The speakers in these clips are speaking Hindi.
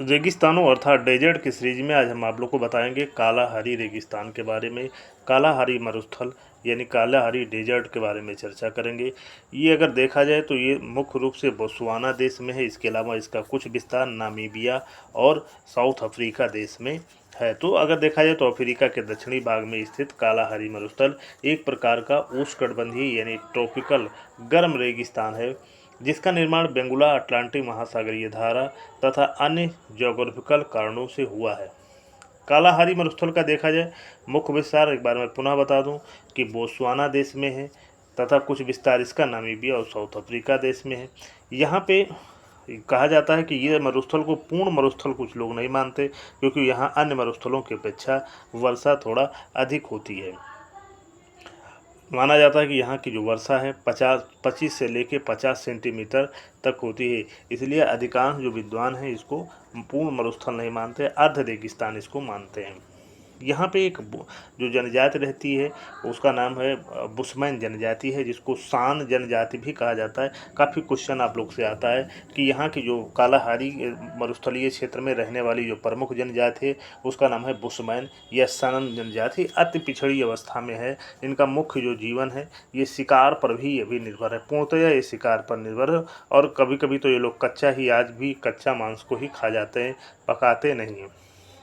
रेगिस्तानों अर्थात डेजर्ट की सीरीज में आज हम आप लोग को बताएंगे कालाहारी रेगिस्तान के बारे में। कालाहारी मरुस्थल यानी कालाहारी डेजर्ट के बारे में चर्चा करेंगे। ये अगर देखा जाए तो ये मुख्य रूप से बोत्सवाना देश में है। इसके अलावा इसका कुछ विस्तार नामीबिया और साउथ अफ्रीका देश में है। तो अगर देखा जाए तो अफ्रीका के दक्षिणी भाग में स्थित कालाहारी मरुस्थल एक प्रकार का उष्णकटिबंधीय यानी ट्रॉपिकल गर्म रेगिस्तान है, जिसका निर्माण बेंगुला अटलांटिक महासागरीय धारा तथा अन्य ज्योग्राफिकल कारणों से हुआ है। कालाहारी मरुस्थल का देखा जाए मुख्य विस्तार एक बार मैं पुनः बता दूं कि बोत्सवाना देश में है तथा कुछ विस्तार इसका नामीबिया और साउथ अफ्रीका देश में है। यहाँ पे कहा जाता है कि ये मरुस्थल को पूर्ण मरुस्थल कुछ लोग नहीं मानते, क्योंकि यहाँ अन्य मरुस्थलों की अपेक्षा वर्षा थोड़ा अधिक होती है। माना जाता है कि यहाँ की जो वर्षा है 25 से लेकर 50 सेंटीमीटर तक होती है। इसलिए अधिकांश जो विद्वान हैं इसको पूर्ण मरुस्थल नहीं मानते, अर्ध रेगिस्तान इसको मानते हैं। यहाँ पे एक जो जनजाति रहती है उसका नाम है बुशमैन जनजाति है, जिसको सान जनजाति भी कहा जाता है। काफ़ी क्वेश्चन आप लोग से आता है कि यहाँ की जो कालाहारी मरुस्थलीय क्षेत्र में रहने वाली जो प्रमुख जनजाति है उसका नाम है बुशमैन या सान जनजाति। अति पिछड़ी अवस्था में है। इनका मुख्य जो जीवन है ये शिकार पर भी अभी निर्भर है, पूर्णतः ये शिकार पर निर्भर है। और कभी कभी तो ये लोग कच्चा ही, आज भी कच्चा मांस को ही खा जाते हैं, पकाते नहीं हैं।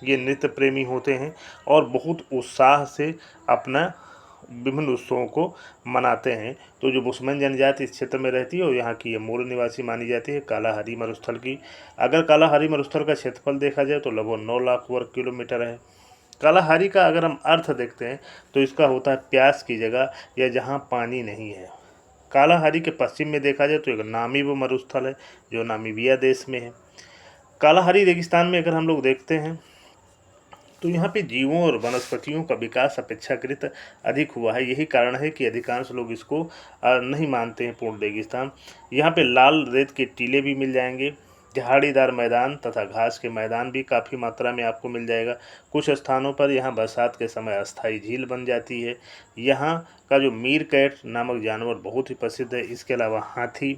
ये नृत्य प्रेमी होते हैं और बहुत उत्साह से अपना विभिन्न उत्सवों को मनाते हैं। तो जो बुशमैन जनजाति इस क्षेत्र में रहती है और यहाँ की ये मूल निवासी मानी जाती है कालाहारी मरुस्थल की। अगर कालाहारी मरुस्थल का क्षेत्रफल देखा जाए तो लगभग 9 लाख वर्ग किलोमीटर है। कालाहारी का अगर हम अर्थ देखते हैं तो इसका होता है प्यास की जगह या जहाँ पानी नहीं है। कालाहारी के पश्चिम में देखा जाए तो एक नामीब मरुस्थल है जो नामीबिया देश में है। कालाहारी रेगिस्तान में अगर हम लोग देखते हैं तो यहाँ पे जीवों और वनस्पतियों का विकास अपेक्षाकृत अधिक हुआ है। यही कारण है कि अधिकांश लोग इसको नहीं मानते हैं पूर्ण रेगिस्तान। यहाँ पे लाल रेत के टीले भी मिल जाएंगे, झाड़ीदार मैदान तथा घास के मैदान भी काफ़ी मात्रा में आपको मिल जाएगा। कुछ स्थानों पर यहाँ बरसात के समय अस्थायी झील बन जाती है। यहाँ का जो मीरकैट नामक जानवर बहुत ही प्रसिद्ध है। इसके अलावा हाथी,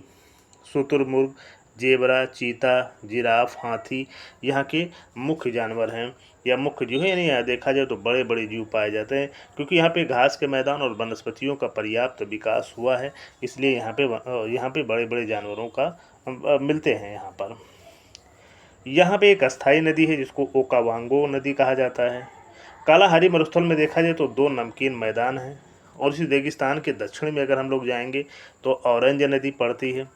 शुतुरमुर्ग, जेबरा, चीता, जिराफ, हाथी यहाँ के मुख्य जानवर हैं या मुख्य जीव है। यानी यहाँ देखा जाए तो बड़े बड़े जीव पाए जाते हैं, क्योंकि यहाँ पे घास के मैदान और वनस्पतियों का पर्याप्त विकास हुआ है। इसलिए यहाँ पे बड़े बड़े जानवरों का मिलते हैं। यहाँ पे एक अस्थायी नदी है जिसको ओकावांगो नदी कहा जाता है। कालाहारी मरुस्थल में देखा जाए तो 2 नमकीन मैदान हैं और इसी रेगिस्तान के दक्षिण में अगर हम लोग जाएंगे तो ऑरेंज नदी पड़ती है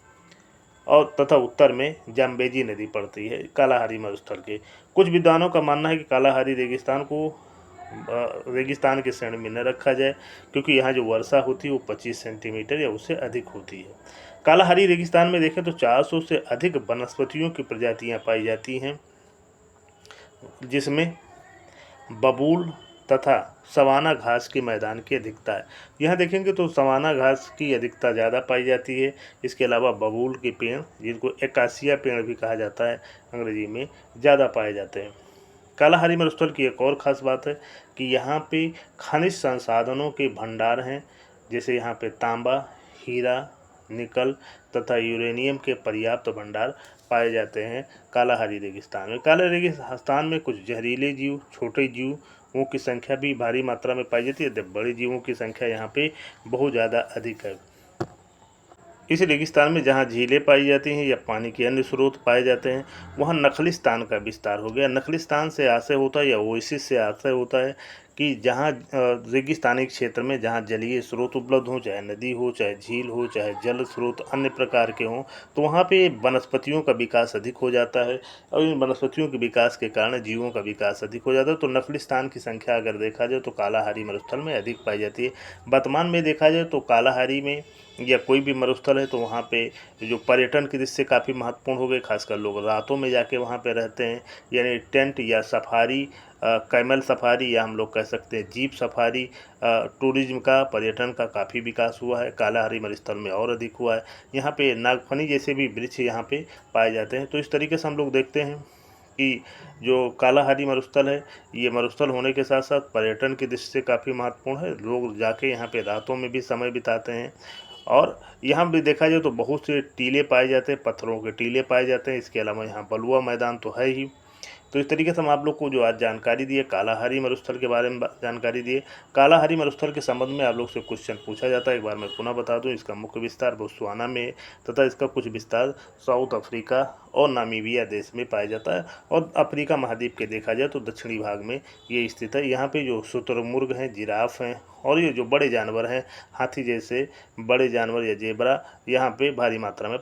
और तथा उत्तर में जाम्बेजी नदी पड़ती है कालाहारी मरुस्थल के। कुछ विद्वानों का मानना है कि कालाहारी रेगिस्तान को रेगिस्तान के श्रेणी में न रखा जाए, क्योंकि यहाँ जो वर्षा होती है वो 25 सेंटीमीटर या उससे अधिक होती है। कालाहारी रेगिस्तान में देखें तो 400 से अधिक वनस्पतियों की प्रजातियाँ पाई जाती हैं, जिसमें बबूल तथा सवाना घास के मैदान की अधिकता है। यहाँ देखेंगे तो सवाना घास की अधिकता ज़्यादा पाई जाती है। इसके अलावा बबूल के पेड़, जिनको एकासिया पेड़ भी कहा जाता है अंग्रेजी में, ज़्यादा पाए जाते हैं। कालाहारी मरुस्थल की एक और ख़ास बात है कि यहाँ पे खनिज संसाधनों के भंडार हैं। जैसे यहाँ पे तांबा, हीरा, निकल तथा यूरेनियम के पर्याप्त भंडार पाए जाते हैं कालाहारी रेगिस्तान में। काला रेगिस्तान में कुछ जहरीले जीव, छोटे जीवों की संख्या भी भारी मात्रा में पाई जाती है। बड़े जीवों की संख्या यहाँ पे बहुत ज़्यादा अधिक है। इस रेगिस्तान में जहाँ झीलें पाई जाती हैं या पानी के अन्य स्रोत पाए जाते हैं वहाँ नखलिस्तान का विस्तार हो गया। नखलिस्तान से आशय होता है या ओएसिस से आशय होता है कि जहाँ रेगिस्तानी क्षेत्र में जहाँ जलीय स्रोत उपलब्ध हों, चाहे नदी हो, चाहे झील हो, चाहे जल स्रोत अन्य प्रकार के हों, तो वहाँ पे वनस्पतियों का विकास अधिक हो जाता है और इन वनस्पतियों के विकास के कारण जीवों का विकास अधिक हो जाता है। तो नखलिस्तान की संख्या अगर देखा जाए तो कालाहारी मरुस्थल में अधिक पाई जाती है। वर्तमान में देखा जाए तो कालाहारी में या कोई भी मरुस्थल है तो वहाँ पे जो पर्यटन की दृष्टि से काफ़ी महत्वपूर्ण हो गए। खासकर लोग रातों में जाके वहाँ पे रहते हैं, यानी टेंट या सफारी, कैमल सफारी या हम लोग कह सकते हैं जीप सफारी, टूरिज्म का, पर्यटन का काफ़ी विकास हुआ है। कालाहारी मरुस्थल में और अधिक हुआ है। यहाँ पे नागफनी जैसे भी वृक्ष यहाँ पे पाए जाते हैं। तो इस तरीके से हम लोग देखते हैं कि जो कालाहारी मरुस्थल है ये मरुस्थल होने के साथ साथ पर्यटन की दृष्टि से काफ़ी महत्वपूर्ण है। लोग जाके यहाँ पे रातों में भी समय बिताते हैं और यहाँ भी देखा जाए तो बहुत से टीले पाए जाते हैं, पत्थरों के टीले पाए जाते हैं। इसके अलावा यहाँ बलुआ मैदान तो है ही। तो इस तरीके से हम आप लोग को जो आज जानकारी दी है कालाहारी मरुस्थल के बारे में जानकारी दी है। कालाहारी मरुस्थल के संबंध में आप लोग से क्वेश्चन पूछा जाता है, एक बार मैं पुनः बता दूं। इसका मुख्य विस्तार बोत्सवाना में तथा इसका कुछ विस्तार साउथ अफ्रीका और नामीबिया देश में पाया जाता है। और अफ्रीका महाद्वीप के देखा जाए तो दक्षिणी भाग में ये स्थित है। यहाँ पे जो शुतुरमुर्ग हैं, जिराफ हैं और ये जो बड़े जानवर हैं, हाथी जैसे बड़े जानवर या जेबरा यहाँ पे भारी मात्रा में